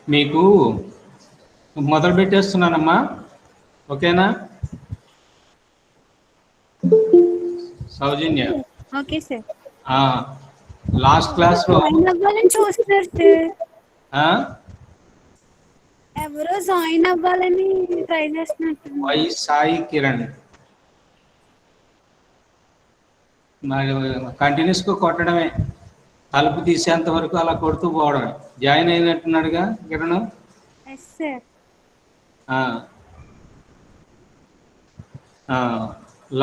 మీకు మొదలు పెట్టేస్తున్నానమ్మా, ఓకేనా? సౌజన్య, ఓకే సార్. లాస్ట్ క్లాస్లో చూస్తున్నారు సార్, ఎవరో జాయిన్ అవ్వాలని ట్రై చేస్తున్నట్టు. వై సాయి కిరణ్ మరి కంటిన్యూస్గా కొట్టడమే, తలుపు తీసేంత వరకు అలా కొడుతూ పోవడమే. జాయిన్ అయినట్టున్నాడుగా కిరణ్? Yes sir.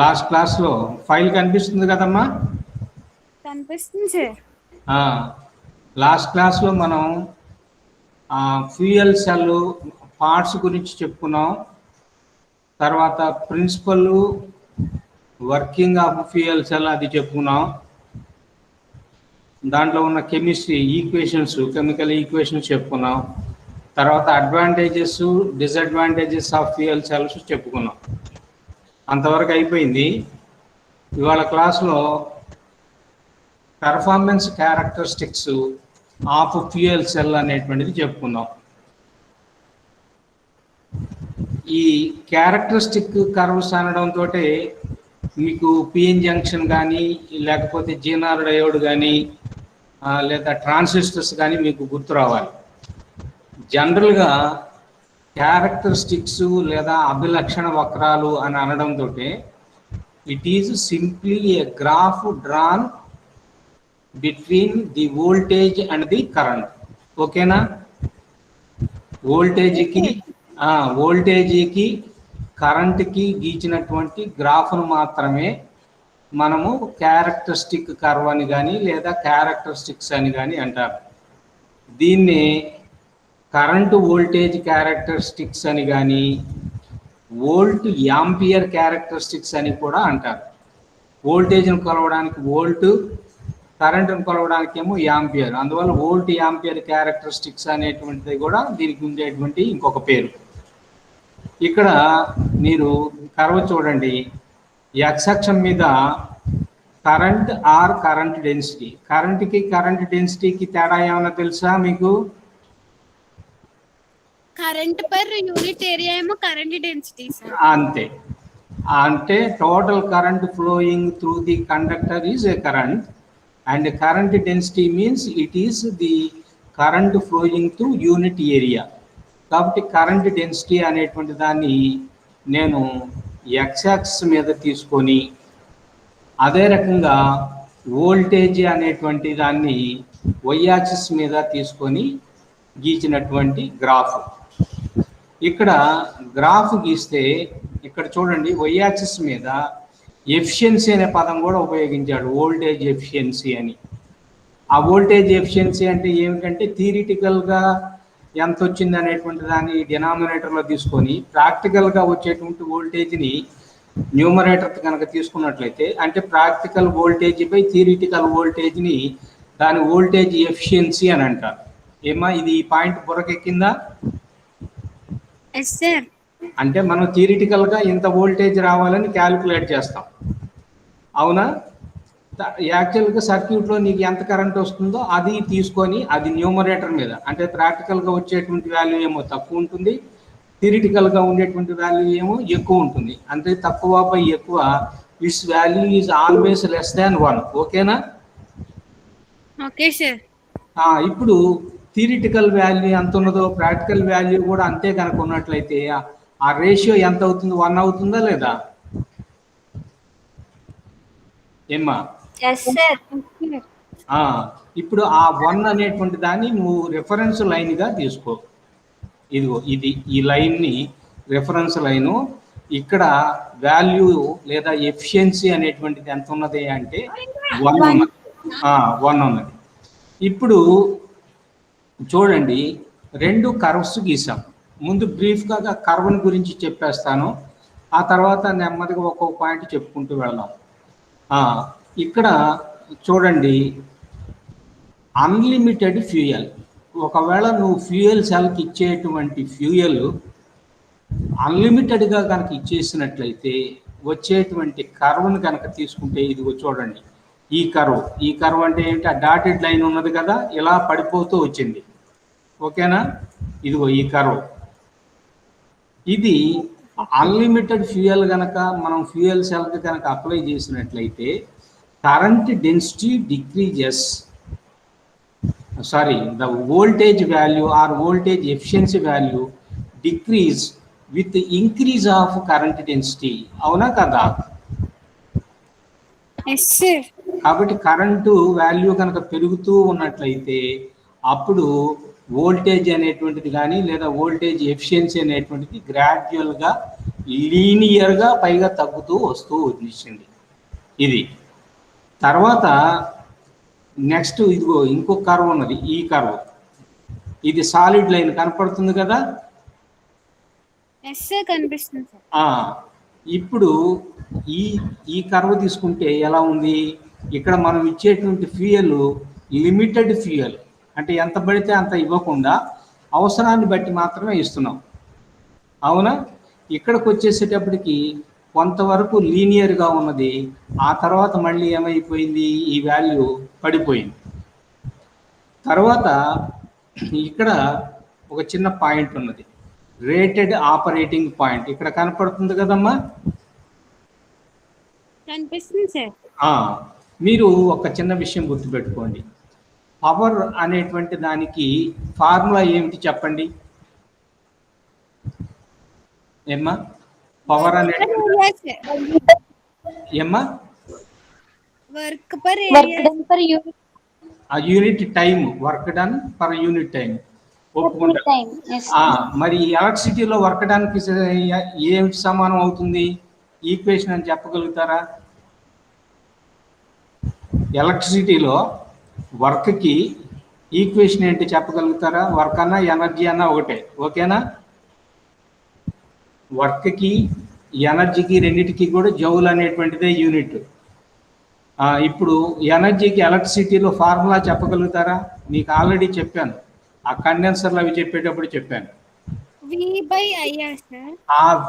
లాస్ట్ క్లాస్లో ఫైల్ కనిపిస్తుంది కదమ్మా? కనిపిస్తుంది సార్. లాస్ట్ క్లాస్లో మనం ఫ్యూయల్ సెల్ పార్ట్స్ గురించి చెప్పుకున్నాం. తర్వాత principle working of fuel cell అది చెప్పుకున్నాం. దాంట్లో ఉన్న కెమిస్ట్రీ ఈక్వేషన్స్, కెమికల్ ఈక్వేషన్స్ చెప్పుకున్నాం. తర్వాత advantages disadvantages of fuel cells చెప్పుకున్నాం. అంతవరకు అయిపోయింది. ఇవాళ క్లాస్లో performance characteristics of fuel cell అనేటువంటిది చెప్పుకుందాం. ఈ క్యారెక్టరిస్టిక్ కర్వ్స్ అనడంతో మీకు పిఎన్ జంక్షన్ కానీ, లేకపోతే జీనార్ డయోడ్ కానీ, లేదా ట్రాన్సిస్టర్స్ కానీ మీకు గుర్తు రావాలి. జనరల్గా క్యారెక్టరిస్టిక్స్ లేదా అభిలక్షణ వక్రాలు అని అనడంతో it is simply A graph drawn between the voltage and the current. ఓకేనా? వోల్టేజీకి కరెంట్కి గీచినటువంటి గ్రాఫ్ను మాత్రమే మనము క్యారెక్టరిస్టిక్ కర్వ్ అని కానీ లేదా క్యారెక్టరిస్టిక్స్ అని కానీ అంటారు. దీన్ని కరెంటు వోల్టేజ్ క్యారెక్టరిస్టిక్స్ అని కానీ, వోల్ట్ యాంపియర్ క్యారెక్టరిస్టిక్స్ అని కూడా అంటారు. వోల్టేజ్ను కొలవడానికి వోల్ట్, కరెంటును కొలవడానికి ఏమో యాంపియర్. అందువల్ల వోల్ట్ యాంపియర్ క్యారెక్టరిస్టిక్స్ అనేటువంటిది కూడా దీనికి ఉండేటువంటి ఇంకొక పేరు. ఇక్కడ మీరు కర్వ్ చూడండి, ఎక్స్ అక్షం మీద కరెంట్ ఆర్ కరెంట్ డెన్సిటీ. కరెంట్కి కరెంట్ డెన్సిటీకి తేడా ఏమైనా తెలుసా మీకు? కరెంట్ పర్ యూనిట్ ఏరియా ఏమో కరెంట్ డెన్సిటీ సార్. అంతే. అంటే total current flowing through the conductor is a current, and current density means it is the current flowing through unit area. కాబట్టి కరెంట్ డెన్సిటీ అనేటువంటి దాన్ని నేను ఎక్స్ యాక్సిస్ మీద తీసుకొని, అదే రకంగా వోల్టేజ్ అనేటువంటి దాన్ని వై యాక్సిస్ మీద తీసుకొని గీచినటువంటి గ్రాఫ్. ఇక్కడ గ్రాఫ్ గీస్తే ఇక్కడ చూడండి, వై యాక్సిస్ మీద ఎఫిషియన్సీ అనే పదం కూడా ఉపయోగించాడు, వోల్టేజ్ ఎఫిషియన్సీ అని. ఆ వోల్టేజ్ ఎఫిషియన్సీ అంటే ఏమిటంటే థియరిటికల్గా ఎంత వచ్చింది అనేటువంటి దాన్ని డినామినేటర్లో తీసుకొని ప్రాక్టికల్గా వచ్చేటువంటి వోల్టేజ్ని న్యూమరేటర్ కనుక తీసుకున్నట్లయితే, అంటే ప్రాక్టికల్ వోల్టేజ్ బై థియరిటికల్ వోల్టేజ్ని దాని వోల్టేజ్ ఎఫిషియన్సీ అని అంటారు. ఏమా ఇది ఈ పాయింట్ బుర్రకెక్కిందా? Yes sir. అంటే మనం థియరిటికల్గా ఇంత వోల్టేజ్ రావాలని క్యాలిక్యులేట్ చేస్తాం, అవునా? యాక్చువల్గా సర్క్యూట్లో నీకు ఎంత కరెంట్ వస్తుందో అది తీసుకొని అది న్యూమరేటర్ మీద, అంటే ప్రాక్టికల్గా వచ్చేటువంటి వాల్యూ ఏమో తక్కువ ఉంటుంది, థియరిటికల్గా ఉండేటువంటి వాల్యూ ఏమో ఎక్కువ ఉంటుంది. అంటే తక్కువ బై ఎక్కువ, it's value is always less than 1. ఓకేనా? Okay sir. ఇప్పుడు థియరిటికల్ వాల్యూ ఎంత ఉన్నదో ప్రాక్టికల్ వాల్యూ కూడా అంతే కనుక ఉన్నట్లయితే ఆ రేషియో ఎంత అవుతుంది? 1 అవుతుందా లేదా? ఏమ్మా? ఇప్పుడు ఆ 1 అనేటువంటి దాన్ని నువ్వు రిఫరెన్స్ లైన్గా తీసుకో. ఇదిగో ఇది, ఈ లైన్ని రిఫరెన్స్ లైను. ఇక్కడ వాల్యూ లేదా ఎఫిషియన్సీ అనేటువంటిది ఎంత ఉన్నది అంటే 1 ఉన్నది. 1 ఉన్నది. ఇప్పుడు చూడండి, 2 కర్వ్స్ గీసాం. ముందు బ్రీఫ్గా కర్వ్ని గురించి చెప్పేస్తాను, ఆ తర్వాత నెమ్మదిగా ఒక్కొక్క పాయింట్ చెప్పుకుంటూ వెళ్దాం. ఇక్కడ చూడండి, అన్లిమిటెడ్ ఫ్యూయల్. ఒకవేళ నువ్వు ఫ్యూయల్ సెల్కి ఇచ్చేటువంటి ఫ్యూయల్ అన్లిమిటెడ్గా కనుక ఇచ్చేసినట్లయితే వచ్చేటువంటి కర్వ్ని కనుక తీసుకుంటే, ఇదిగో చూడండి, ఈ కర్వ్ అంటే ఏంటి? ఆ డాటెడ్ లైన్ ఉన్నది కదా, ఇలా పడిపోతూ వచ్చింది. ఓకేనా? ఇదిగో ఈ కర్వ్. ఇది అన్లిమిటెడ్ ఫ్యూయల్ కనుక మనం ఫ్యూయల్ సెల్కి కనుక అప్లై చేసినట్లయితే current density decreases, sorry, the voltage value or voltage efficiency value decrease with increase of current density. అవునా కదా? Yes sir. కాబట్టి కరెంటు వాల్యూ కనుక పెరుగుతూ ఉన్నట్లయితే అప్పుడు వోల్టేజ్ అనేటువంటిది కానీ లేదా వోల్టేజ్ ఎఫిషియన్సీ అనేటువంటిది గ్రాడ్యువల్గా లీనియర్గా పైగా తగ్గుతూ వస్తూ వచ్చింది. ఇది తర్వాత నెక్స్ట్ ఇదిగో ఇంకో కర్వ్ ఉన్నది, ఈ కర్వ్. ఇది సాలిడ్ లైన్ కనపడుతుంది కదా? ఎస్ సార్, కనిపిస్తుంది సార్. ఇప్పుడు ఈ ఈ కర్వ్ తీసుకుంటే ఎలా ఉంది? ఇక్కడ మనం ఇచ్చేటువంటి ఫ్యూయల్ లిమిటెడ్ ఫ్యూయల్, అంటే ఎంత పడితే అంత ఇవ్వకుండా అవసరాన్ని బట్టి మాత్రమే ఇస్తున్నాం. అవునా? ఇక్కడికి వచ్చేసేటప్పటికి కొంతవరకు లీనియర్గా ఉన్నది, ఆ తర్వాత మళ్ళీ ఏమైపోయింది, ఈ వాల్యూ పడిపోయింది. తర్వాత ఇక్కడ ఒక చిన్న పాయింట్ ఉన్నది, రేటెడ్ ఆపరేటింగ్ పాయింట్. ఇక్కడ కనపడుతుంది కదమ్మా? కనిపిస్తుంది సార్. మీరు ఒక చిన్న విషయం గుర్తుపెట్టుకోండి. పవర్ అనేటువంటి దానికి ఫార్ములా ఏమిటి చెప్పండి? ఏమ్మా పవర్ అనేటువంటి ఏమ్మా? Work per unit time, work done per unit time. ఒప్పుకుంటా. మరి ఎలక్ట్రిసిటీలో వర్క్ డన్కి ఏమిటి సమానం అవుతుంది? ఈక్వేషన్ అని చెప్పగలుగుతారా? ఎలక్ట్రిసిటీలో వర్క్కి ఈక్వేషన్ ఏంటి చెప్పగలుగుతారా? వర్క్ అన్నా ఎనర్జీ అన్నా ఒకటే, ఓకేనా? వర్క్కి ఎనర్జీకి రెండింటికి కూడా జౌల్ అనేటువంటిదే యూనిట్. ఇప్పుడు ఎనర్జీకి ఎలక్ట్రిసిటీలో ఫార్ములా చెప్పగలుగుతారా? మీకు ఆల్రెడీ చెప్పాను, ఆ కండెన్సర్లు అవి చెప్పేటప్పుడు చెప్పాను.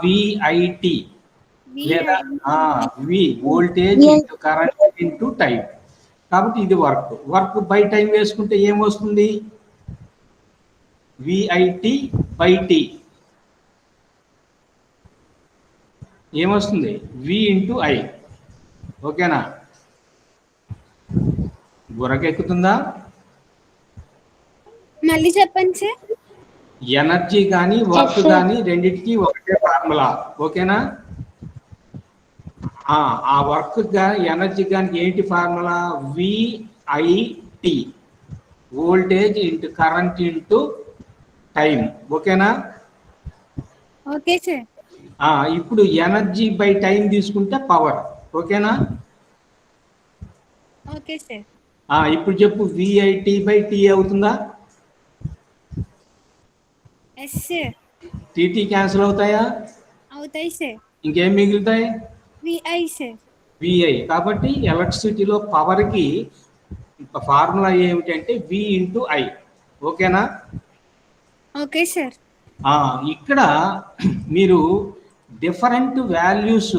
విఐటి లేదా V voltage into current into time. కాబట్టి ఇది వర్క్ బై టైం వేసుకుంటే ఏమొస్తుంది? విఐటి బై టి ఏమొస్తుంది? వి ఇంటూ ఐ. ఓకేనా? బుర్రకెక్కుతుందా? మళ్ళీ చెప్పండి సార్. ఎనర్జీ కానీ వర్క్ కానీ రెండింటికి ఒకటే ఫార్ములా, ఓకేనా? ఆ వర్క్ ఎనర్జీ కానీ ఏంటి formula? VIT, voltage into current into time. ఓకేనా? Okay sir. ఇప్పుడు ఎనర్జీ బై టైం తీసుకుంటే పవర్. ఓకేనా? Okay sir. ఇప్పుడు చెప్పు, విఐటి బై టి అవుతుందా? Yes sir. టీటీ క్యాన్సిల్ అవుతాయా? అవుతాయి సార్. ఇంకేం మిగులుతాయి? VI sir. విఐ. కాబట్టి ఎలక్ట్రిసిటీలో పవర్కి ఫార్ములా ఏమిటంటే వి ఇంటూ ఐ. ఓకేనా? Okay sir. ఇక్కడ మీరు డిఫరెంట్ వాల్యూస్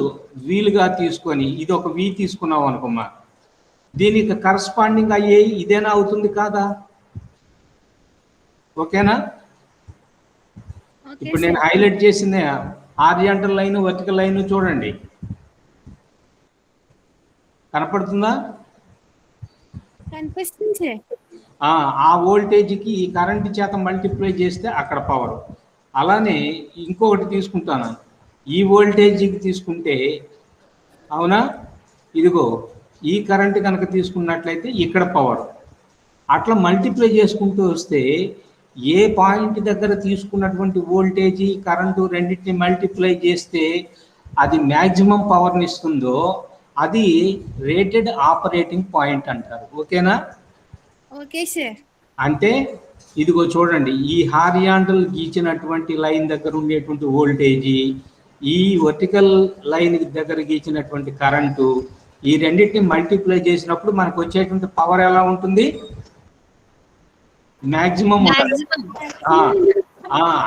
వీలుగా తీసుకొని ఇది ఒక వి తీసుకున్నాం అనుకోమ్మా, దీనికి కరస్పాండింగ్ అయ్యే ఇదేనా అవుతుంది కాదా? ఓకేనా? ఇప్పుడు నేను హైలైట్ చేసింది హారిజాంటల్ లైన్, వర్టికల్ లైన్ చూడండి, కనపడుతుందా? కనిపిస్తుంది సార్. ఆ వోల్టేజ్కి ఈ కరెంట్ చేత మల్టిప్లై చేస్తే అక్కడ పవర్. అలానే ఇంకొకటి తీసుకుంటాను, ఈ వోల్టేజ్కి తీసుకుంటే, అవునా, ఇదిగో ఈ కరెంట్ కనుక తీసుకున్నట్లయితే ఇక్కడ పవర్. అట్లా మల్టిప్లై చేసుకుంటూ వస్తే ఏ పాయింట్ దగ్గర తీసుకున్నటువంటి వోల్టేజీ కరెంటు రెండింటిని మల్టిప్లై చేస్తే అది మ్యాక్సిమం పవర్ని ఇస్తుందో అది రేటెడ్ ఆపరేటింగ్ పాయింట్ అంటారు. ఓకేనా? Okay sir. అంటే ఇదిగో చూడండి, ఈ హారిజాంటల్ గీచినటువంటి లైన్ దగ్గర ఉండేటువంటి వోల్టేజీ, ఈ వర్టికల్ లైన్ దగ్గర గీచినటువంటి కరెంటు, ఈ రెండింటిని మల్టిప్లై చేసినప్పుడు మనకు వచ్చేటువంటి పవర్ ఎలా ఉంటుంది? మ్యాక్సిమం ఉంటుంది.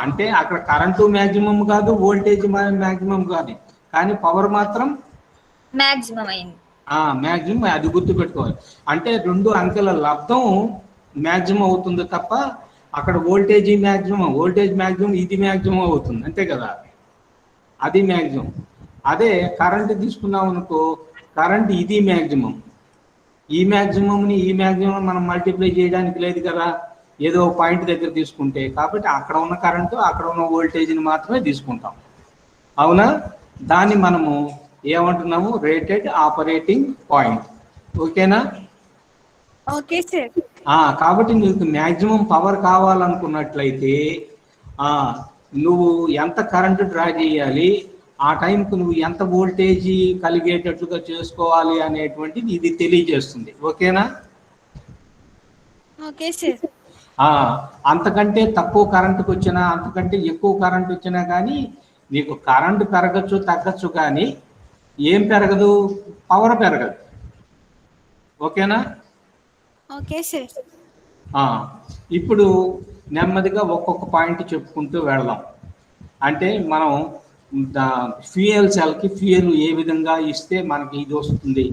అంటే అక్కడ కరెంటు మ్యాక్సిమం కాదు, వోల్టేజ్ మ్యాక్సిమం కాదు, కానీ పవర్ మాత్రం మ్యాక్సిమం అయింది. మ్యాక్సిమం. అది గుర్తుపెట్టుకోవాలి. అంటే రెండు అంకెల లబ్ధం మ్యాక్సిమం అవుతుంది తప్ప అక్కడ వోల్టేజ్ మ్యాక్సిమం ఇది మ్యాక్సిమం అవుతుంది, అంతే కదా, అది మ్యాక్సిమం. అదే కరెంట్ తీసుకున్నాం అనుకో, కరెంట్ ఇది మ్యాక్సిమం. ఈ మ్యాక్సిమం మనం మల్టిప్లై చేయడానికి లేదు కదా, ఏదో పాయింట్ దగ్గర తీసుకుంటే. కాబట్టి అక్కడ ఉన్న కరెంటు, అక్కడ ఉన్న వోల్టేజ్ని మాత్రమే తీసుకుంటాం, అవునా. దాన్ని మనము ఏమంటున్నాము, రేటెడ్ ఆపరేటింగ్ పాయింట్. ఓకేనా? Okay sir. కాబట్టి నీకు మ్యాక్సిమం పవర్ కావాలనుకున్నట్లయితే నువ్వు ఎంత కరెంటు డ్రా చేయాలి, ఆ టైంకు నువ్వు ఎంత వోల్టేజీ కలిగేటట్లుగా చేసుకోవాలి అనేటువంటిది ఇది తెలియజేస్తుంది. ఓకేనా? Okay sir. అంతకంటే తక్కువ కరెంటుకు వచ్చినా, అంతకంటే ఎక్కువ కరెంట్ వచ్చినా కానీ నీకు కరెంటు పెరగచ్చు తగ్గచ్చు, కానీ ఏం పెరగదు, పవర్ పెరగదు. ఓకేనా? Okay sir. ఇప్పుడు నెమ్మదిగా ఒక్కొక్క పాయింట్ చెప్పుకుంటూ వెళదాం. అంటే మనం ఫ్యూయల్ సెల్కి ఫ్యూయల్ ఏ విధంగా ఇస్తే మనకి ఇది వస్తుంది,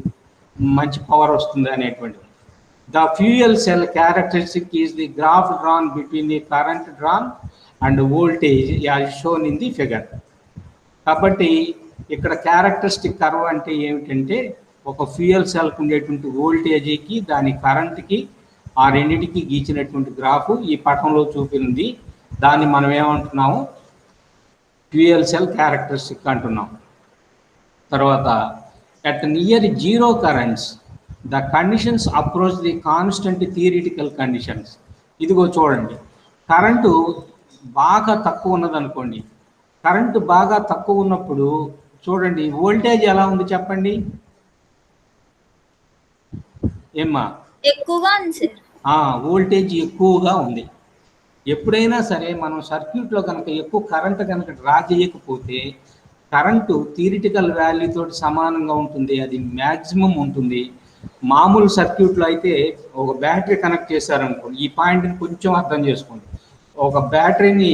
మంచి పవర్ వస్తుంది అనేటువంటిది. The fuel cell characteristic is the graph drawn between the current drawn and voltage as shown in the figure. కాబట్టి ఇక్కడ క్యారెక్టరిస్టిక్ కర్వ్ అంటే ఏమిటంటే, ఒక ఫ్యూయల్ సెల్కి ఉండేటువంటి వోల్టేజీకి దాని కరెంట్కి ఆ రెండింటికి గీచినటువంటి గ్రాఫ్ ఈ పటంలో చూపింది. దాన్ని మనం ఏమంటున్నాము, ఫ్యూయల్ సెల్ క్యారెక్టరిస్టిక్ అంటున్నాం. తర్వాత at near zero currents the conditions approach the constant theoretical conditions. ఇదిగో చూడండి, కరెంటు బాగా తక్కువ ఉన్నదనుకోండి, కరెంటు బాగా తక్కువ ఉన్నప్పుడు చూడండి వోల్టేజ్ ఎలా ఉంది చెప్పండి. ఏమ్మా? ఎక్కువగా ఉంది సార్. వోల్టేజ్ ఎక్కువగా ఉంది. ఎప్పుడైనా సరే మనం సర్క్యూట్లో కనుక ఎక్కువ కరెంట్ కనుక డ్రా చేయకపోతే కరెంటు థియరిటికల్ వాల్యూ తోటి సమానంగా ఉంటుంది, అది మ్యాక్సిమం ఉంటుంది. మామూలు సర్క్యూట్లో అయితే ఒక బ్యాటరీ కనెక్ట్ చేశారనుకోండి, ఈ పాయింట్ని కొంచెం అర్థం చేసుకోండి. ఒక బ్యాటరీని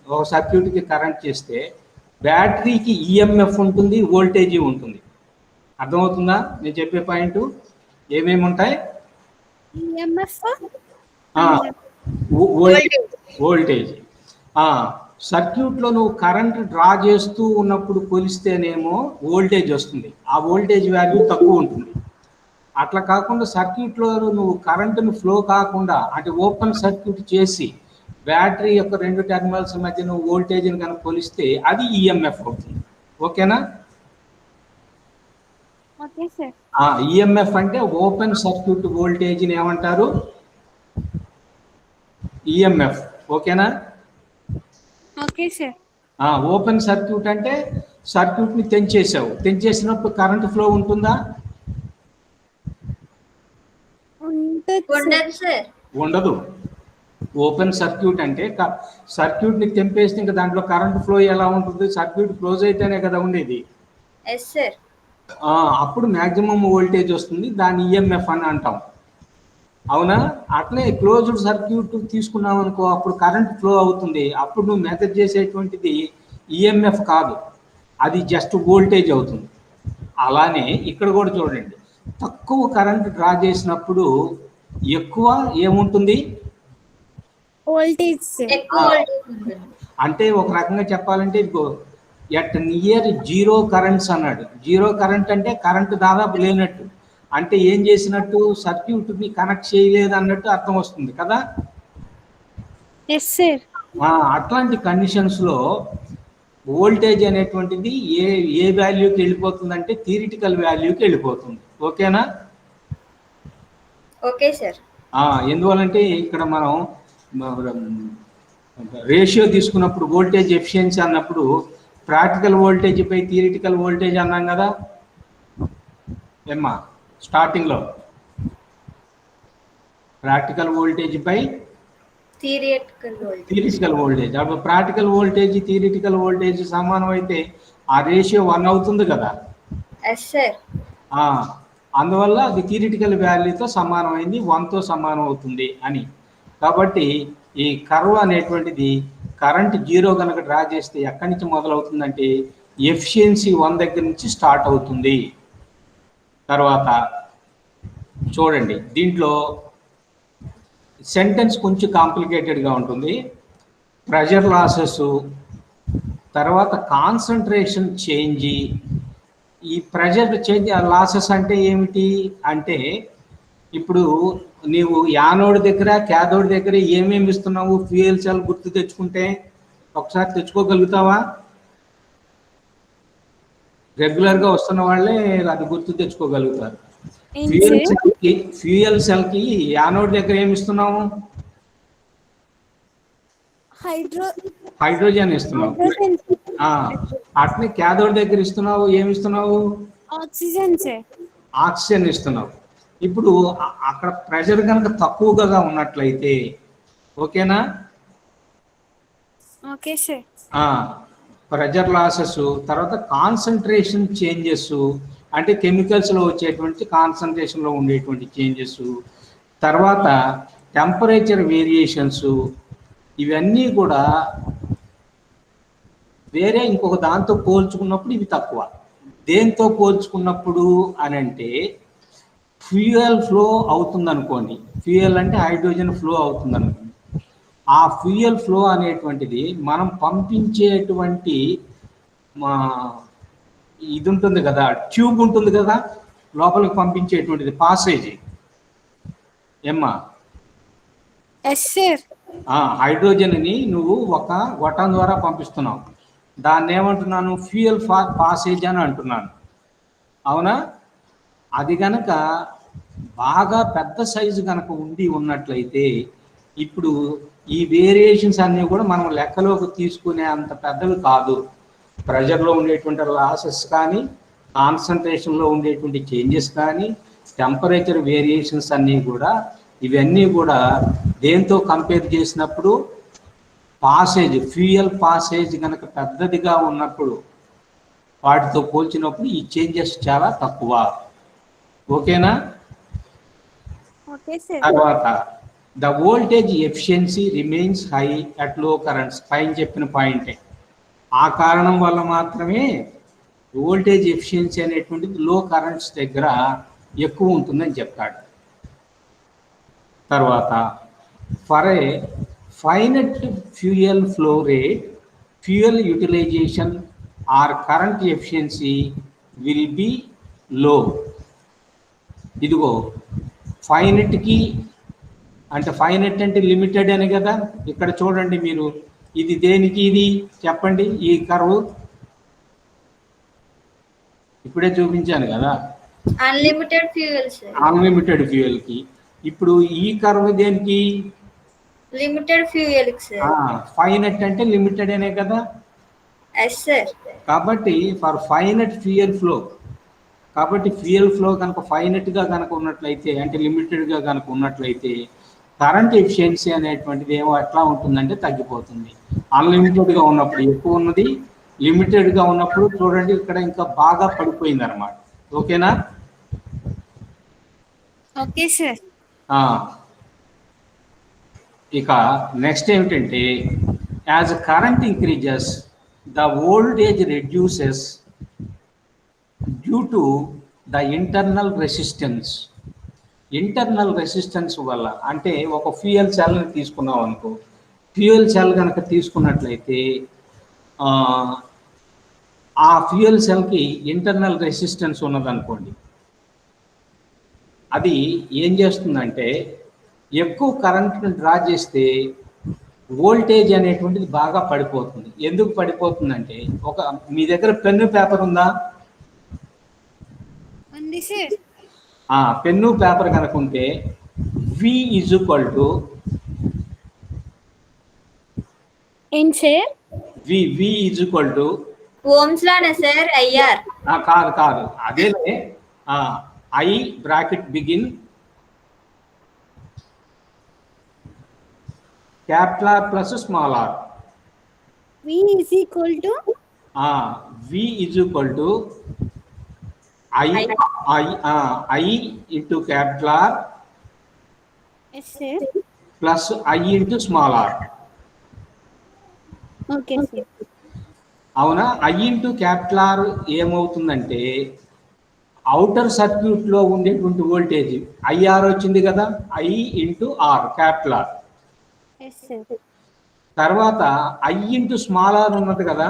ఒక సర్క్యూట్కి కనెక్ట్ చేస్తే బ్యాటరీకి ఈఎంఎఫ్ ఉంటుంది, వోల్టేజీ ఉంటుంది. అర్థమవుతుందా నేను చెప్పే పాయింట్? ఏమేమి ఉంటాయి? వోల్టేజ్. సర్క్యూట్లో నువ్వు కరెంట్ డ్రా చేస్తూ ఉన్నప్పుడు కొలిస్తేనేమో వోల్టేజ్ వస్తుంది, ఆ వోల్టేజ్ వాల్యూ తక్కువ ఉంటుంది. అట్లా కాకుండా సర్క్యూట్లో నువ్వు కరెంటును ఫ్లో కాకుండా అంటే ఓపెన్ సర్క్యూట్ చేసి బ్యాటరీ యొక్క రెండు టెర్మినల్స్ మధ్య నువ్వు వోల్టేజ్ని కనుక కొలిస్తే అది ఈఎంఎఫ్ అవుతుంది. ఓకేనా? ఈఎంఎఫ్ అంటే ఓపెన్ సర్క్యూట్ వోల్టేజ్ని ఏమంటారు? ఈఎంఎఫ్. ఓకేనా? Okay sir. ఓపెన్ సర్క్యూట్ అంటే సర్క్యూట్ని తెంచేసినప్పుడు కరెంట్ ఫ్లో ఉంటుందా? ఉండదు. ఓపెన్ సర్క్యూట్ అంటే సర్క్యూట్ని తెంపేస్తే ఇంకా దాంట్లో కరెంట్ ఫ్లో ఎలా ఉంటుంది? సర్క్యూట్ క్లోజ్ అయితేనే కదా ఉండేది. అప్పుడు మ్యాక్సిమం వోల్టేజ్ వస్తుంది, దాన్ని ఈఎంఎఫ్ అని అంటాం, అవునా? అట్లే క్లోజ్డ్ సర్క్యూట్ తీసుకున్నాం అనుకో, అప్పుడు కరెంట్ ఫ్లో అవుతుంది, అప్పుడు నువ్వు మెజర్ చేసేటువంటిది ఈఎంఎఫ్ కాదు, అది జస్ట్ వోల్టేజ్ అవుతుంది. అలానే ఇక్కడ కూడా చూడండి, తక్కువ కరెంట్ డ్రా చేసినప్పుడు ఎక్కువ ఏముంటుంది? వోల్టేజ్. అంటే ఒక రకంగా చెప్పాలంటే ఎట్ నియర్ జీరో కరెంట్స్ అన్నాడు. జీరో కరెంట్ అంటే కరెంట్ దాదాపు లేనట్టు, అంటే ఏం చేసినట్టు? సర్క్యూట్ని కనెక్ట్ చేయలేదు అన్నట్టు అర్థం వస్తుంది కదా. అట్లాంటి కండిషన్స్లో వోల్టేజ్ అనేటువంటిది ఏ వాల్యూకి వెళ్ళిపోతుందంటే థియరిటికల్ వాల్యూకి వెళ్ళిపోతుంది. ఓకేనా? Okay sir. ఎందువల్లంటే ఇక్కడ మనం రేషియో తీసుకున్నప్పుడు వోల్టేజ్ ఎఫిషియన్సీ అన్నప్పుడు ప్రాక్టికల్ వోల్టేజ్ పై థియరిటికల్ వోల్టేజ్ అన్నాం కదా ఏమ్మా? స్టార్టింగ్లో ప్రాక్టికల్ వోల్టేజ్ పై థియరిటికల్ వోల్టేజ్. అప్పుడు ప్రాక్టికల్ వోల్టేజ్ థియరిటికల్ వోల్టేజ్ సమానం అయితే ఆ రేషియో 1 అవుతుంది కదా. అందువల్ల అది థియరిటికల్ వాల్యూతో సమానమైంది, 1తో సమానం అవుతుంది అని. కాబట్టి ఈ కర్వ్ అనేటువంటిది కరెంట్ 0 కనుక డ్రా చేస్తే ఎక్కడి నుంచి మొదలవుతుందంటే ఎఫిషియన్సీ 1 దగ్గర నుంచి స్టార్ట్ అవుతుంది. తర్వాత చూడండి, దీంట్లో సెంటెన్స్ కొంచెం కాంప్లికేటెడ్గా ఉంటుంది. ప్రెషర్ లాసెస్, తర్వాత కాన్సన్ట్రేషన్ చేంజ్. ఈ ప్రెషర్ చేంజ్ లాసెస్ అంటే ఏమిటి అంటే, ఇప్పుడు నీవు యానోడ్ దగ్గర క్యాథోడ్ దగ్గర ఏమేమి ఇస్తున్నావు, ఫ్యూయల్ సెల్ గుర్తు తెచ్చుకుంటే ఒకసారి తెచ్చుకోగలుగుతావా? రెగ్యులర్గా వస్తున్న వాళ్ళే అది గుర్తు తెచ్చుకోగలుగుతారు. ఫ్యూయల్ సెల్ కి యానోడ్ దగ్గర ఏమి ఇస్తున్నావు? హైడ్రోజన్ ఇస్తున్నావు. అట్నే క్యాథోడ్ దగ్గర ఇస్తున్నావు, ఏమి ఇస్తున్నావు? ఆక్సిజన్ ఇస్తున్నావు. ఇప్పుడు అక్కడ ప్రెషర్ కనుక తక్కువగా ఉన్నట్లయితే ఓకేనా? Okay sir. ప్రెషర్ లాసెస్, తర్వాత కాన్సన్ట్రేషన్ చేంజెస్ అంటే కెమికల్స్లో వచ్చేటువంటి కాన్సన్ట్రేషన్లో ఉండేటువంటి చేంజెస్, తర్వాత టెంపరేచర్ వేరియేషన్స్, ఇవన్నీ కూడా వేరే ఇంకొక దాంతో పోల్చుకున్నప్పుడు ఇవి తక్కువ. దేంతో పోల్చుకున్నప్పుడు అని అంటే, ఫ్యూయల్ ఫ్లో అవుతుంది అనుకోండి, ఫ్యూయల్ అంటే హైడ్రోజన్ ఫ్లో అవుతుంది అనుకోండి. ఆ ఫ్యూయల్ ఫ్లో అనేటువంటిది మనం పంపించేటువంటి ఇది ఉంటుంది కదా, ట్యూబ్ ఉంటుంది కదా, లోపలికి పంపించేటువంటిది పాసేజ్ ఏమ్మా? హైడ్రోజన్ని నువ్వు ఒక గొట్టం ద్వారా పంపిస్తున్నావు, దాన్ని ఏమంటున్నాను? ఫ్యూయల్ పాసేజ్ అని అంటున్నాను, అవునా? అది కనుక బాగా పెద్ద సైజు కనుక ఉన్నట్లయితే, ఇప్పుడు ఈ వేరియేషన్స్ అన్నీ కూడా మనం లెక్కలోకి తీసుకునే అంత పెద్దవి కాదు. ప్రెషర్లో ఉండేటువంటి లాసెస్ కానీ, కాన్సన్ట్రేషన్లో ఉండేటువంటి చేంజెస్ కానీ, టెంపరేచర్ వేరియేషన్స్ అన్నీ కూడా, ఇవన్నీ కూడా దేంతో కంపేర్ చేసినప్పుడు పాసేజ్, ఫ్యూయల్ పాసేజ్ కనుక పెద్దదిగా ఉన్నప్పుడు వాటితో పోల్చినప్పుడు ఈ చేంజెస్ చాలా తక్కువ. ఓకేనా? తర్వాత the voltage efficiency remains high at లో కరెంట్స్, పైన చెప్పిన పాయింటే. ఆ కారణం వల్ల మాత్రమే వోల్టేజ్ ఎఫిషియన్సీ అనేటువంటిది లో కరెంట్స్ దగ్గర ఎక్కువ ఉంటుందని చెప్తాడు. తర్వాత for a finite fuel flow rate, fuel utilisation or current efficiency will be low. ఇదిగో ఫైనట్కి అంటే, ఫైనట్ అంటే లిమిటెడ్ అని కదా. ఇక్కడ చూడండి మీరు, ఇది దేనికి ఇది చెప్పండి? ఈ కర్వ్ ఇప్పుడే చూపించాను కదా, అన్లిమిటెడ్ ఫ్యూయల్. అన్లిమిటెడ్ ఫ్యూయల్ కి. ఇప్పుడు ఈ కర్వ్ దేనికి? Limited fuel. ఫైనట్ అంటే లిమిటెడ్ అనే కదా. కాబట్టి ఫర్ ఫైనట్ ఫ్యూయల్ ఫ్లో, కాబట్టి ఫ్యూయల్ ఫ్లో కనుక ఫైనట్గా కనుక ఉన్నట్లయితే, అంటే లిమిటెడ్గా కనుక ఉన్నట్లయితే, కరెంట్ ఎఫిషియన్సీ అనేటువంటిది ఏమో ఎట్లా ఉంటుందంటే తగ్గిపోతుంది. అన్లిమిటెడ్గా ఉన్నప్పుడు ఎక్కువ ఉన్నది, లిమిటెడ్గా ఉన్నప్పుడు చూడండి ఇక్కడ ఇంకా బాగా పడిపోయింది అనమాట. ఓకేనా? Okay sir. ఇక నెక్స్ట్ ఏమిటంటే, as current increases the voltage reduces due to the internal resistance. Internal resistance వల్ల, అంటే ఒక ఫ్యూయల్ సెల్ని తీసుకున్నాం అనుకో, ఫ్యూయల్ సెల్ కనుక తీసుకున్నట్లయితే ఆ ఫ్యూయల్ సెల్కి ఇంటర్నల్ రెసిస్టెన్స్ ఉన్నదనుకోండి, అది ఏం చేస్తుందంటే ఎక్కువ కరెంట్ని డ్రా చేస్తే వోల్టేజ్ అనేటువంటిది బాగా పడిపోతుంది. ఎందుకు పడిపోతుందంటే, ఒక మీ దగ్గర పెన్ను పేపర్ ఉందా? ఉంది సార్. పెన్ను పేపర్ కనుక ఉంటే V is equal to V is equal to ohms లానే సార్. ఐఆర్ కాదు అదేలే. I bracket begin capital R plus small r. V is equal to I into capital R plus I into small r. Okay sir. అవునా? I into capital R ఏమవుతుందంటే outer circuit లో ఉండేటువంటి voltage IR వచ్చింది కదా, I into R, capital R. Yes sir. తర్వాత I into small R ఉన్నది కదా,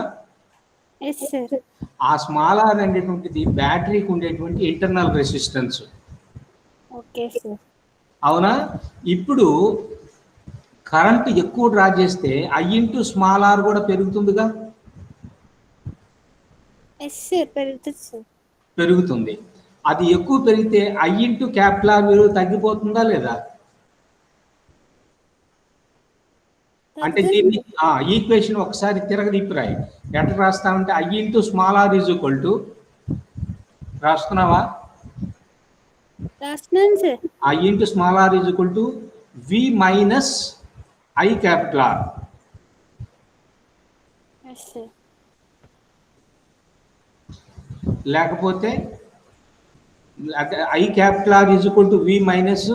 yes sir. ఆ స్మాల్ ఆర్ అనేటువంటిది బ్యాటరీకి ఉండేటువంటి ఇంటర్నల్ రెసిస్టెన్స్. Okay sir. అవునా? ఇప్పుడు కరెంట్ ఎక్కువ డ్రా చేస్తే ఐ ఇంటూ స్మాల్ ఆర్ కూడా పెరుగుతుందిగా. ఎస్ సార్, పెరుగుతుంది సార్. పెరుగుతుంది. అది ఎక్కువ పెరిగితే ఐ ఇంటూ క్యాపిటల్ ఆర్ విలువ తగ్గిపోతుందా లేదా? అంటే దీన్ని ఈక్వేషన్ ఒకసారి తిరగదిప్పిరాయి. ఎట్లా రాస్తామంటే I into small R is equal to, రాస్తున్నావా? రాస్తున్నాను sir. I into small R is equal to V minus I capital R. Yes sir. లేకపోతే I capital R is equal to V minus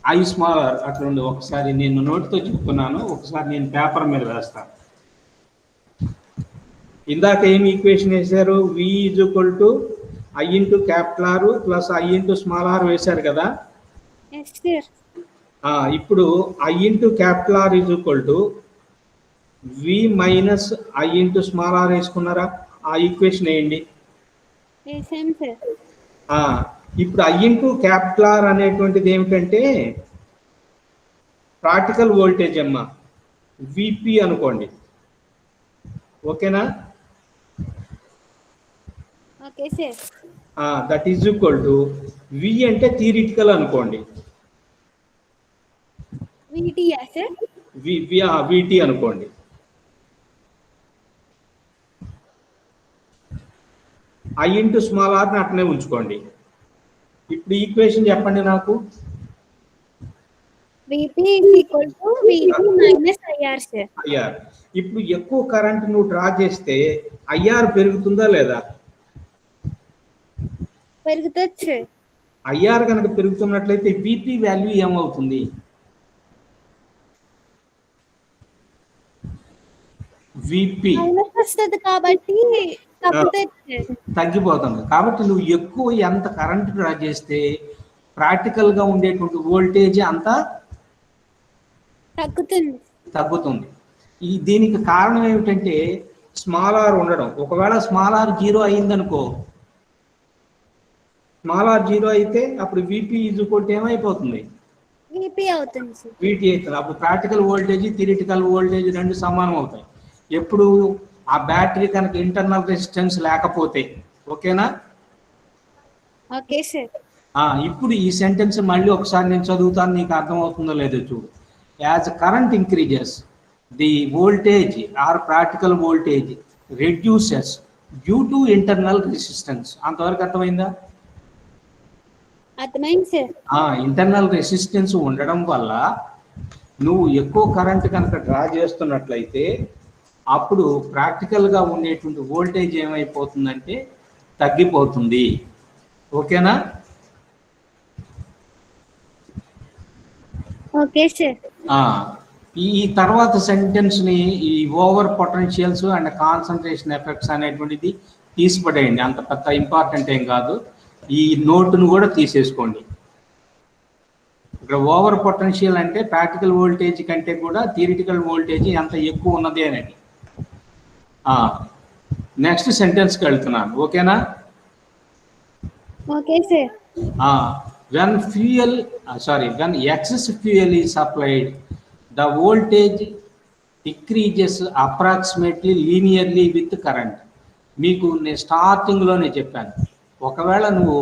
I small R. అట్లా ఉండి ఒకసారి నేను నోట్తో చెప్తున్నాను, ఒకసారి నేను పేపర్ మీద వేస్తాను. ఇందాక ఏమి ఈక్వేషన్ వేశారు? V is equal to I into capital R plus I into small R వేశారు కదా. Yes sir. ఇప్పుడు I into capital R is equal to V minus I into small R వేసుకున్నారా? ఆ ఈక్వేషన్ వేయండి. వేసాం సార్. ఇప్పుడు I into capital are అనేటువంటిది ఏమిటంటే ప్రాక్టికల్ వోల్టేజ్ అమ్మా, విపి అనుకోండి. ఓకేనా? Okay sir. That is equal to V అంటే థియరిటికల్ అనుకోండి, వీటియా సార్? విటి అనుకోండి. ఐ ఇంటూ స్మాల్ ఆర్ని అట్నే ఉంచుకోండి. ఇప్పుడు ఈక్వేషన్ చెప్పండి నాకు. VP is equal to VP minus IR sir. IR. ఇప్పుడు ఎక్కువ కరెంట్ నువ్వు డ్రా చేస్తే ఐఆర్ పెరుగుతుందా లేదా? పెరుగుతుంది సార్. ఐఆర్ కనుక పెరుగుతున్నట్లయితే విపి వాల్యూ ఏమవుతుంది? విపి మైనస్ వస్తుంది కాబట్టి తగ్గిపోతుంది. కాబట్టి నువ్వు ఎక్కువ ఎంత కరెంట్ డ్రా చేస్తే ప్రాక్టికల్ గా ఉండేటువంటి వోల్టేజ్ అంతా తగ్గుతుంది. దీనికి కారణం ఏమిటంటే స్మాల్ ఆర్ ఉండడం. ఒకవేళ స్మాల్ ఆర్ 0 అయిందనుకో, స్మాల్ ఆర్ 0 అయితే అప్పుడు విపి ఈజ్ ఈక్వల్ టు ఏమైపోతుంది? విపి అవుతుంది. విటి అవుతుంది. అప్పుడు ప్రాక్టికల్ వోల్టేజ్ థియరిటికల్ వోల్టేజ్ రెండు సమానం అవుతాయి. ఎప్పుడు ఆ బ్యాటరీ కనుక ఇంటర్నల్ రెసిస్టెన్స్ లేకపోతే. ఓకేనా? Okay sir. ఇప్పుడు ఈ సెంటెన్స్ మళ్ళీ ఒకసారి నేను చదువుతాను, నీకు అర్థమవుతుందో లేదో చూడు. As current increases the voltage or practical voltage reduces due to internal resistance. అంతవరకు అర్థమైందా? అర్థమైంది సార్. ఇంటర్నల్ రెసిస్టెన్స్ ఉండడం వల్ల నువ్వు ఎక్కువ కరెంట్ కనుక డ్రా చేస్తున్నట్లయితే అప్పుడు ప్రాక్టికల్గా ఉండేటువంటి వోల్టేజ్ ఏమైపోతుందంటే తగ్గిపోతుంది. ఓకేనా? Okay sir. ఈ తర్వాత సెంటెన్స్ని ఈ over potentials and concentration effects అనేటువంటిది తీసిపడేయండి. అంత పెద్ద ఇంపార్టెంట్ ఏం కాదు. ఈ నోటును కూడా తీసేసుకోండి. ఇక్కడ ఓవర్ పొటెన్షియల్ అంటే ప్రాక్టికల్ వోల్టేజ్ కంటే కూడా థియరిటికల్ వోల్టేజ్ ఎంత ఎక్కువ ఉన్నది అనేది. నెక్స్ట్ సెంటెన్స్కి వెళ్తున్నాను. ఓకేనా? Okay sir. when excess fuel is supplied, the voltage decreases approximately linearly with current. మీకు నేను స్టార్టింగ్లోనే చెప్పాను, ఒకవేళ నువ్వు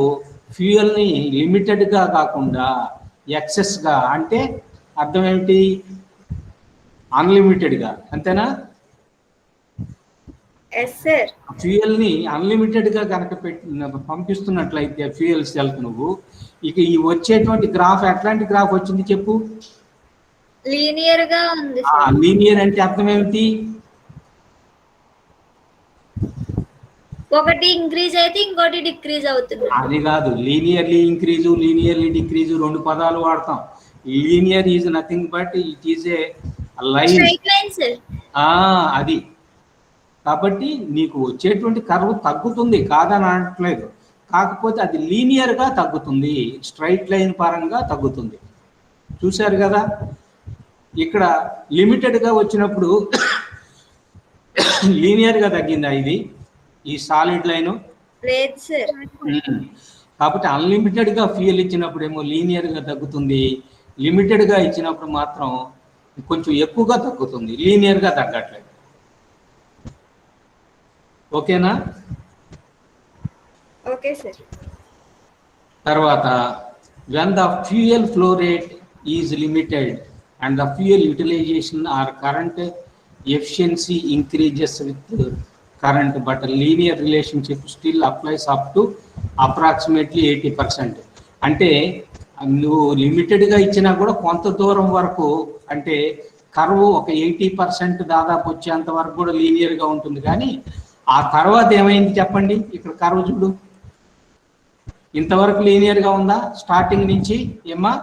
ఫ్యూయల్ని లిమిటెడ్గా కాకుండా ఎక్సెస్గా అంటే అర్థం ఏమిటి? అన్లిమిటెడ్గా, అంతేనా? ఫ్యూయల్ని అన్లిమిటెడ్గా కనుక పంపిస్తున్నట్లయితే ఫ్యూయల్ సెల్కి నువ్వు ఇక ఈ వచ్చేటువంటి గ్రాఫ్ ఎట్లాంటి గ్రాఫ్ వచ్చింది చెప్పు? లీనియర్ గా ఉంది. లీనియర్ అంటే అర్థం ఏమిటి? ఒకటి ఇంక్రీజ్ అయితే ఇంకోటి డిక్రీజ్ అవుతుంది. అది కాదు, లీనియర్లీ ఇంక్రీజు లీనియర్లీ డిక్రీజు రెండు పదాలు వాడతాం. Linear is nothing but it is a line. Straight line sir. అది కాబట్టి నీకు వచ్చేటువంటి కర్వ్ తగ్గుతుంది, కాదని అనట్లేదు. కాకపోతే అది లీనియర్గా తగ్గుతుంది, స్ట్రైట్ లైన్ పరంగా తగ్గుతుంది. చూశారు కదా, ఇక్కడ లిమిటెడ్గా వచ్చినప్పుడు లీనియర్గా తగ్గిందా ఇది, ఈ సాలిడ్ లైను? లేదు సార్. కాబట్టి అన్లిమిటెడ్గా ఫ్యూయల్ ఇచ్చినప్పుడు ఏమో లీనియర్గా తగ్గుతుంది, లిమిటెడ్గా ఇచ్చినప్పుడు మాత్రం కొంచెం ఎక్కువగా తగ్గుతుంది, లీనియర్గా తగ్గట్లేదు. ఓకేనా? Okay sir. తర్వాత when the fuel flow rate is limited and the fuel utilization or current efficiency increases with current, but a linear relationship still applies up to approximately 80%. అంటే నువ్వు లిమిటెడ్గా ఇచ్చినా కూడా కొంత దూరం వరకు, అంటే కర్వ్ ఒక 80% దాదాపు వచ్చేంత వరకు కూడా లీనియర్గా ఉంటుంది. కానీ ఆ తర్వాత ఏమైంది చెప్పండి, ఇక్కడ కర్వ్ చూడు, ఇంతవరకు లీనియర్గా ఉందా స్టార్టింగ్ నుంచి? ఏమ్మా,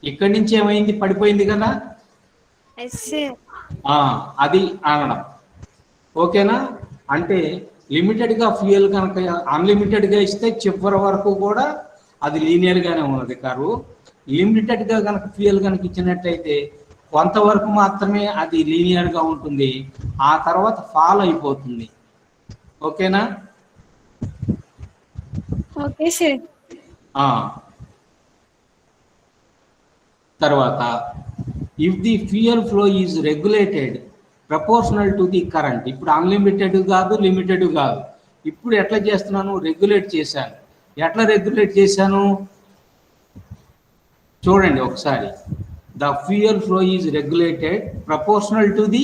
ఇక్కడి నుంచి ఏమైంది, పడిపోయింది కదా. అది అనడం. ఓకేనా? అంటే లిమిటెడ్గా ఫ్యూయల్ కనుక అన్లిమిటెడ్గా ఇస్తే చివరి వరకు కూడా అది లీనియర్గానే ఉన్నది కర్వ్. లిమిటెడ్గా కనుక ఫ్యూయల్ కనుక ఇచ్చినట్టయితే కొంతవరకు మాత్రమే అది లీనియర్గా ఉంటుంది, ఆ తర్వాత ఫాల్ అయిపోతుంది. ఓకేనా? Okay sir. తర్వాత if the fuel flow is regulated proportional to the current. ఇప్పుడు అన్లిమిటెడ్ కాదు, లిమిటెడ్ కాదు. ఇప్పుడు ఎట్లా చేస్తున్నాను, రెగ్యులేట్ చేశాను. ఎట్లా రెగ్యులేట్ చేశాను చూడండి ఒకసారి. The fuel flow is regulated proportional to the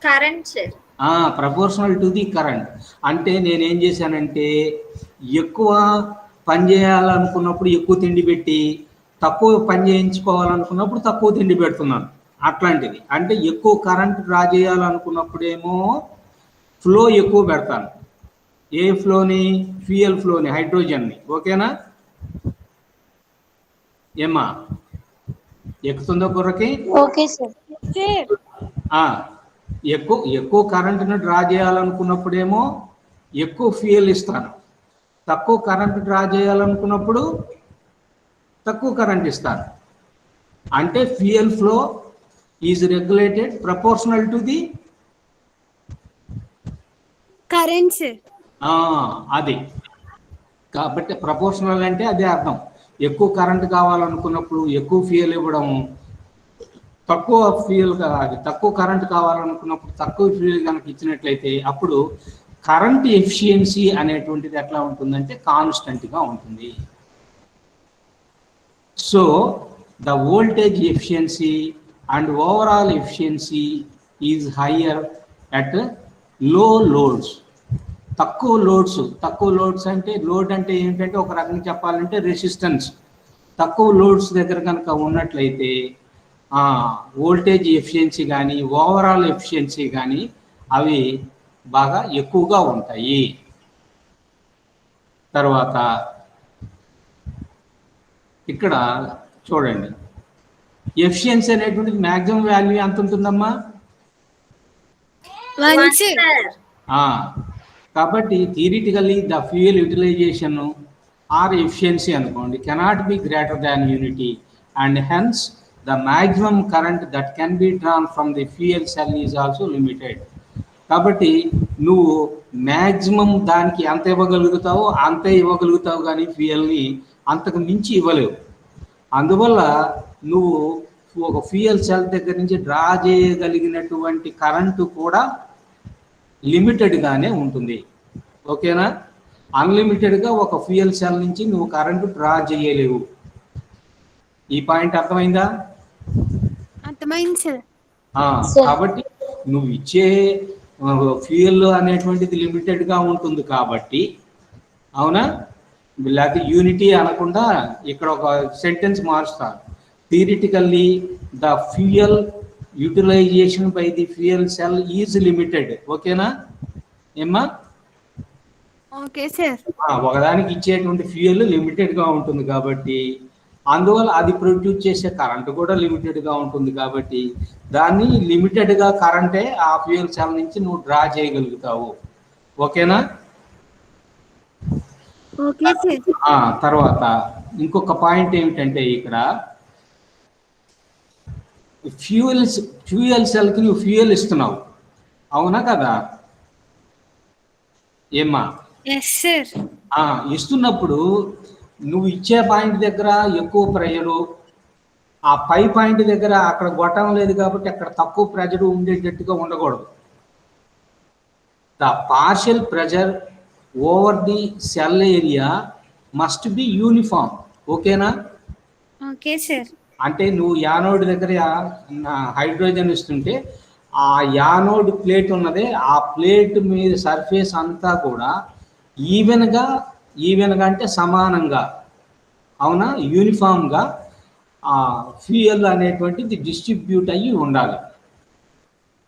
current sir. Proportional to the current. అంటే నేనేం చేశానంటే, ఎక్కువ పని చేయాలనుకున్నప్పుడు ఎక్కువ తిండి పెట్టి, తక్కువ పని చేయించుకోవాలనుకున్నప్పుడు తక్కువ తిండి పెడుతున్నాను. అట్లాంటిది. అంటే ఎక్కువ కరెంట్ డ్రా చేయాలనుకున్నప్పుడేమో ఫ్లో ఎక్కువ పెడతాను. ఏ ఫ్లోని? ఫ్యూయల్ ఫ్లోని, హైడ్రోజన్ని. ఓకేనా? ఏమ్మా, ఎక్కుతుందో కుర్రకి? Okay sir. ఎక్కువ కరెంటును డ్రా చేయాలనుకున్నప్పుడేమో ఎక్కువ ఫ్యూయల్ ఇస్తాను, తక్కువ కరెంట్ డ్రా చేయాలనుకున్నప్పుడు తక్కువ కరెంట్ ఇస్తాను. అంటే fuel flow is regulated proportional to the current. అది కాబట్టి ప్రపోర్షనల్ అంటే అదే అర్థం. ఎక్కువ కరెంట్ కావాలనుకున్నప్పుడు ఎక్కువ ఫ్యూయల్ ఇవ్వడము, తక్కువ ఫ్యూయల్ తక్కువ కరెంట్ కావాలనుకున్నప్పుడు తక్కువ ఫ్యూయల్ కనుక ఇచ్చినట్లయితే అప్పుడు కరెంట్ ఎఫిషియన్సీ అనేటువంటిది ఎట్లా ఉంటుందంటే కాన్స్టెంట్గా ఉంటుంది. So the voltage efficiency and overall efficiency is higher at లో లోడ్స్. తక్కువ లోడ్స్ అంటే లోడ్ అంటే ఏంటంటే ఒక రకంగా చెప్పాలంటే రెసిస్టెన్స్. తక్కువ లోడ్స్ దగ్గర కనుక ఉన్నట్లయితే వోల్టేజ్ ఎఫిషియన్సీ కానీ ఓవరాల్ ఎఫిషియన్సీ కానీ అవి బాగా ఎక్కువగా ఉంటాయి. తర్వాత ఇక్కడ చూడండి, ఎఫిషియన్సీ అనేటువంటిది మ్యాక్సిమం వాల్యూ ఎంత ఉంటుందమ్మా? కాబట్టి theoretically the fuel utilisation or efficiency అనుకోండి cannot be greater than unity and hence the maximum current that can be drawn from the fuel cell is also limited. కాబట్టి నువ్వు మ్యాక్సిమం దానికి ఎంత ఇవ్వగలుగుతావో అంతే ఇవ్వగలుగుతావు, కానీ ఫ్యూయల్ని అంతకు మించి ఇవ్వలేవు. అందువల్ల నువ్వు ఒక ఫ్యూయల్ సెల్ దగ్గర నుంచి డ్రా చేయగలిగినటువంటి కరెంటు కూడా లిమిటెడ్గానే ఉంటుంది. ఓకేనా? అన్లిమిటెడ్గా ఒక ఫ్యూయల్ సెల్ నుంచి నువ్వు కరెంటు డ్రా చేయలేవు. ఈ పాయింట్ అర్థమైందా? అర్థమైంది సార్. కాబట్టి నువ్వు ఇచ్చే ఫ్యూయల్ అనేటువంటిది లిమిటెడ్గా ఉంటుంది కాబట్టి, అవునా? లేకపోతే యూనిటీ అనకుండా ఇక్కడ ఒక సెంటెన్స్ మారుస్తారు. Theoretically the fuel utilization by the fuel cell is limited. ఓకేనా ఏమ్మా? Okay sir. ఒకదానికి ఇచ్చేటువంటి ఫ్యూయల్ లిమిటెడ్గా ఉంటుంది కాబట్టి అందువల్ల అది ప్రొడ్యూస్ చేసే కరెంట్ కూడా లిమిటెడ్గా ఉంటుంది కాబట్టి దాన్ని లిమిటెడ్గా కరెంటే ఆ ఫ్యూయల్ సెల్ నుంచి నువ్వు డ్రా చేయగలుగుతావు. ఓకేనా? Okay sir. తర్వాత ఇంకొక పాయింట్ ఏమిటంటే ఇక్కడ ఫ్యూయల్ సెల్కి నువ్వు ఫ్యూయల్ ఇస్తున్నావు, అవునా కదా? ఏమ్మా? Yes sir. ఇస్తున్నప్పుడు నువ్వు ఇచ్చే పాయింట్ దగ్గర ఎక్కువ ప్రెజరు, ఆ పై పాయింట్ దగ్గర అక్కడ గొట్టం లేదు కాబట్టి అక్కడ తక్కువ ప్రెజర్ ఉండేటట్టుగా ఉండకూడదు. The partial pressure over the cell area must be uniform. ఓకేనా? Okay sir. అంటే నువ్వు యానోడ్ దగ్గర హైడ్రోజన్ ఇస్తుంటే ఆ యానోడ్ ప్లేట్ ఉన్నదే ఆ ప్లేట్ మీద సర్ఫేస్ అంతా కూడా ఈవెన్గా అంటే సమానంగా, అవునా, యూనిఫామ్గా ఫ్యూయల్ అనేటువంటిది డిస్ట్రిబ్యూట్ అయ్యి ఉండాలి.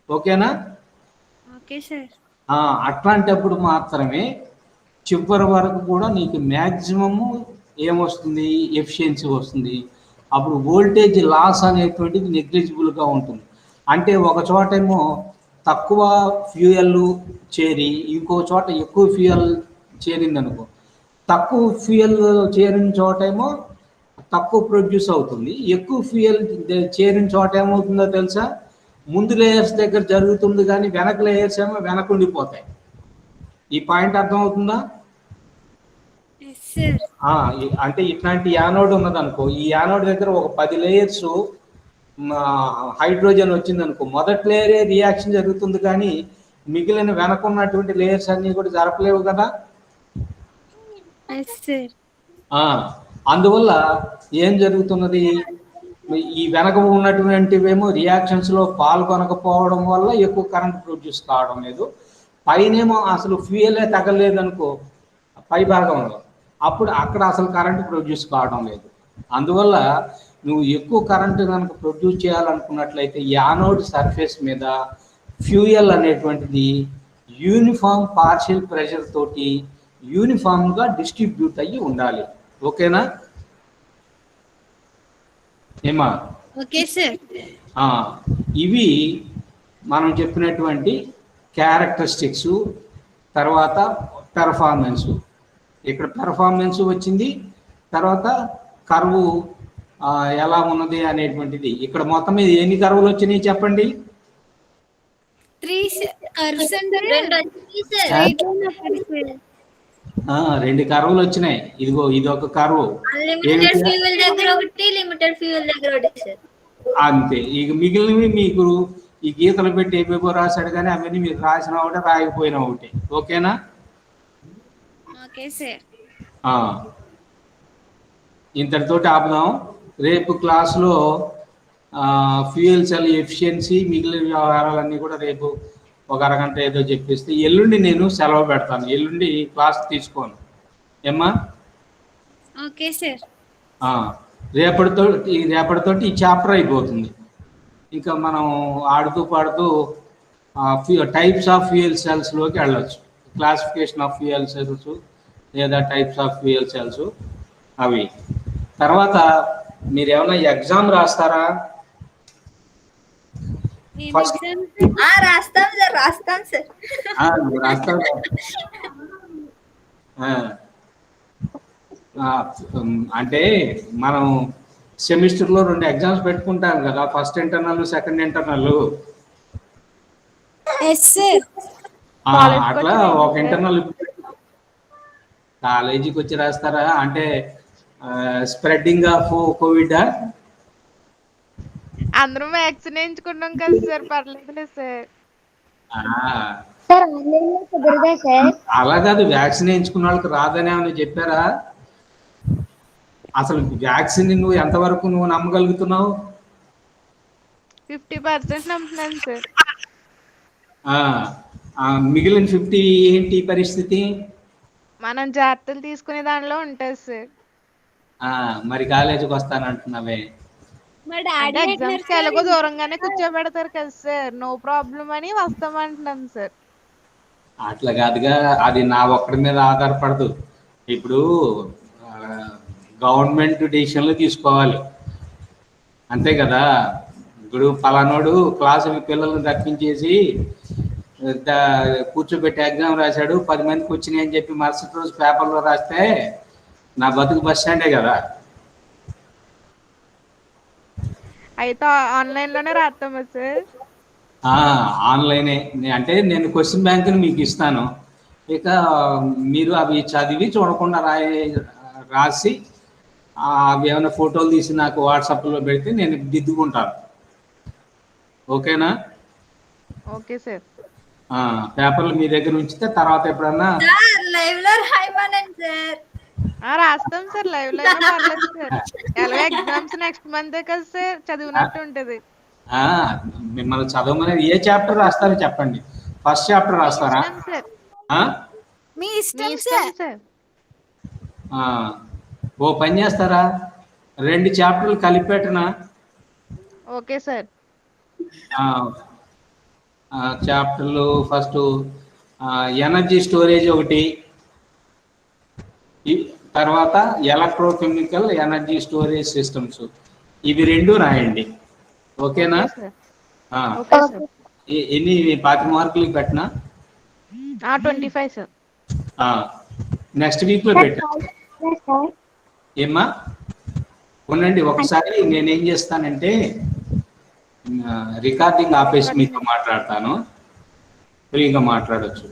ఓకేనా? Okay sir. అట్లాంటప్పుడు మాత్రమే చివరి వరకు కూడా నీకు మ్యాక్సిమము ఏమొస్తుంది, ఎఫిషియన్సీ వస్తుంది. అప్పుడు వోల్టేజ్ లాస్ అనేటువంటిది నెగ్లిజిబుల్గా ఉంటుంది. అంటే ఒక చోటేమో తక్కువ ఫ్యూయల్ చేరి ఇంకో చోట ఎక్కువ ఫ్యూయల్ చేరిందనుకో, తక్కువ ఫ్యూయల్ చేరిన చోటేమో తక్కువ ప్రొడ్యూస్ అవుతుంది, ఎక్కువ ఫ్యూయల్ చేరిన చోట ఏమవుతుందో తెలుసా? ముందు లేయర్స్ దగ్గర జరుగుతుంది కానీ వెనక లేయర్స్ ఏమో వెనకుండిపోతాయి. ఈ పాయింట్ అర్థమవుతుందా? అంటే ఇట్లాంటి యానోడ్ ఉన్నదనుకో, ఈ యానోడ్ దగ్గర ఒక 10 లేయర్స్ హైడ్రోజన్ వచ్చిందనుకో, మొదటి లేయరే రియాక్షన్ జరుగుతుంది కానీ మిగిలిన వెనక ఉన్నటువంటి లేయర్స్ అన్నీ కూడా జరపలేవు కదా. అందువల్ల ఏం జరుగుతున్నది, ఈ వెనక ఉన్నటువంటివేమో రియాక్షన్స్లో పాల్గొనకపోవడం వల్ల ఎక్కువ కరెంట్ ప్రొడ్యూస్ కావడం లేదు. పైనేమో అసలు ఫ్యూయలే తగలేదనుకో పై భాగంలో, అప్పుడు అక్కడ అసలు కరెంట్ ప్రొడ్యూస్ కావడం లేదు. అందువల్ల నువ్వు ఎక్కువ కరెంటు కనుక ప్రొడ్యూస్ చేయాలనుకున్నట్లయితే యానోడ్ సర్ఫేస్ మీద ఫ్యూయల్ అనేటువంటిది యూనిఫామ్ పార్షియల్ ప్రెషర్ తోటి యూనిఫామ్గా డిస్ట్రిబ్యూట్ అయ్యి ఉండాలి. ఓకేనా? ఏమా? Okay sir. ఇవి మనం చెప్పినటువంటి క్యారెక్టరిస్టిక్స్. తర్వాత పెర్ఫార్మెన్స్. ఇక్కడ పెర్ఫార్మెన్స్ వచ్చింది, తర్వాత కర్వ్ ఎలా ఉన్నది అనేటువంటిది. ఇక్కడ మొత్తం మీద ఎన్ని కర్వులు వచ్చినాయి చెప్పండి? 3 కర్వ్స్ అండ్ 2 కర్వులు వచ్చినాయి. ఇదిగో ఇదొక కర్వ్, అన్లిమిటెడ్ ఫ్యూయల్ దగ్గర ఒకటి, లిమిటెడ్ ఫ్యూయల్ దగ్గర ఒకటి సార్. అంతే. ఇక మిగిలినవి మీకు ఈ గీతలు పెట్టి ఏపేపో రాశాడు కానీ అవన్నీ మీరు రాసిన ఒకటే రాయకపోయినా ఒకటి. ఓకేనా? Okay sir. ఇంతటితోటి ఆపుదాం. రేపు క్లాస్లో ఫ్యూయల్ సెల్ ఎఫిషియన్సీ మిగిలిన వ్యవహారాలన్నీ కూడా రేపు ఒక అరగంట ఏదో చెప్పిస్తే, ఎల్లుండి నేను సెలవు పెడతాను. ఎల్లుండి క్లాస్ తీసుకోను. ఏమ్మా? Okay sir. రేపటితోటి ఈ చాప్టర్ అయిపోతుంది. ఇంకా మనం ఆడుతూ పాడుతూ టైప్స్ ఆఫ్ ఫ్యూయల్ సెల్స్లోకి వెళ్ళచ్చు. క్లాసిఫికేషన్ ఆఫ్ ఫ్యూయల్ సెల్స్ లేదా టైప్స్ ఆఫ్ ఫ్యూయల్ సెల్స్ అవి. తర్వాత మీరు ఏమైనా ఎగ్జామ్ రాస్తారా? రాస్తాం సార్. అంటే మనం సెమిస్టర్లో 2 ఎగ్జామ్స్ పెట్టుకుంటాం కదా, ఫస్ట్ ఇంటర్నల్, సెకండ్ ఇంటర్నల్. అట్లా ఒక ఇంటర్నల్ కాలేజీకి వచ్చి రాస్తారా? అంటే స్ప్రెడ్డింగ్ ఆఫ్ కోవిడ్ అందరం వ్యాక్సిన్ వేయించుకున్నాం కదా సార్, పర్లేదులే సార్. అలా కాదు, వ్యాక్సిన్ వేయించుకున్న వాళ్ళకి రాదని ఏమైనా చెప్పారా? అసలు వ్యాక్సిన్ నువ్వు ఎంతవరకు నువ్వు నమ్మగలుగుతున్నావు? 50% నమ్ముతున్నాను సార్. మిగిలిన 50 ఏంటి పరిస్థితి? మనం జాగ్రత్తలు తీసుకునే దానిలో ఉంటుంది సార్. మరి కాలేజీకి వస్తానంటున్నావే? ఎగ్జామ్స్ కి ఎలాగో దూరంగానే కూర్చోబెడతారు కదా సార్, నో ప్రాబ్లం అని వస్తామంటున్నాను సార్. అట్లా కాదుగా, అది నా ఒక్కడి మీద ఆధారపడదు. ఇప్పుడు గవర్నమెంట్ డెసిషన్లు తీసుకోవాలి, అంతే కదా. ఇప్పుడు పలానోడు క్లాసు పిల్లల్ని రప్పించేసి కూర్చోబెట్టి ఎగ్జామ్ రాశాడు, 10 మందికి వచ్చినాయి అని చెప్పి మరుసటి రోజు పేపర్లో రాస్తే నా బతుకు బస్ స్టాండే కదా. అయితే ఆన్లైన్ లోనే రాస్తామా సార్? ఆన్లైనే. అంటే నేను క్వశ్చన్ బ్యాంకుని మీకు ఇస్తాను, ఇక మీరు అవి చదివి చూడకుండా రాసి అవి ఏమైనా ఫోటోలు తీసి నాకు వాట్సాప్లో పెడితే నేను దిద్దుకుంటాను, ఓకేనా? Okay sir. పేపర్లు మీ దగ్గర ఉంచితే తర్వాత ఎప్పుడన్నా లైవ్ లో రాయమనండి సార్. రాస్తాం సార్, లైవ్ లో పర్లేదు సార్. ఎలాగో ఎగ్జామ్స్ నెక్స్ట్ మంత్ కదా సార్, చదివినట్టు ఉంటది. మిమ్మల్ని చదవమని ఏ చాప్టర్ రాస్తారో చెప్పండి. ఫస్ట్ చాప్టర్ రాస్తారా? మీ ఇష్టం సార్. ఓ పని చేస్తారా, 2 చాప్టర్లు కలిపెట్టనా? Okay sir. చాప్టర్లు ఫస్ట్ ఎనర్జీ స్టోరేజ్ ఒకటి, తర్వాత ఎలక్ట్రోకెమికల్ ఎనర్జీ స్టోరేజ్ సిస్టమ్స్, ఇవి 2 రాయండి, ఓకేనా? ఎన్ని 25 మార్కులకి పెట్టినా? 25 సార్. నెక్స్ట్ వీక్ లో పెట్టా. ఏమ్మా ఉండండి ఒకసారి, నేనేం చేస్తానంటే రికార్డింగ్ ఆపేసి మీతో మాట్లాడతాను, ఫ్రీగా మాట్లాడొచ్చు.